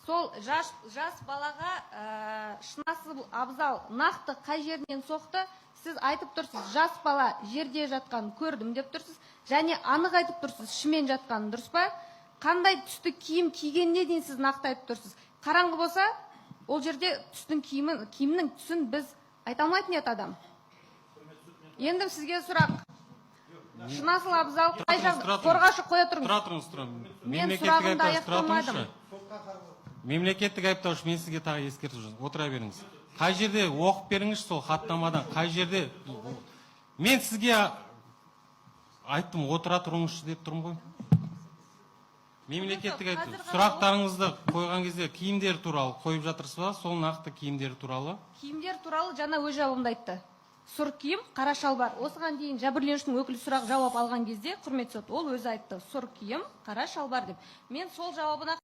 Сол жас балаға шынасы абзал нақты қай жерінен соқты, сіз айтып тұрсыз, жас бала жерде жатқанын көрдім деп тұрсыз, және анық айтып тұрсыз, шымен жатқанын, дұрыс па? Қандай түсті киім кигеніне дейін сіз нақты айтып тұрсыз. Қараңғы болса, ол жерде түстің киімнің түсін біз айта алмайтын еді адам. Енді сізге сұрақ. Шынасыл абзал қай жағда? Қорғашы қоя тұрыңыз. Мен сұрағымды аяқталмадым. Мемлекеттік айыптаушы, мен сізге тағы ескертіп жүрмін. Отыра беріңіз. Қай жерде оқып беріңіз, сол хаттамадан қай жерде? Мен сізге айттым, отыра тұрыңызшы деп тұрмын ғой. Мемлекеттік сұрақтарыңызды қойған кезде киімдер туралы қойып жатырсыз ба? Сол нақты киімдер туралы? Киімдер туралы жаңа өз жауабымда айтты. Сұр киім, қара шалбар. Осыған дейін жәбірленушінің өкілі сұрақ жауап алған кезде, құрметті сот, ол өзі айтты. Сұр киім, қара шалбар деп. Мен сол жауабына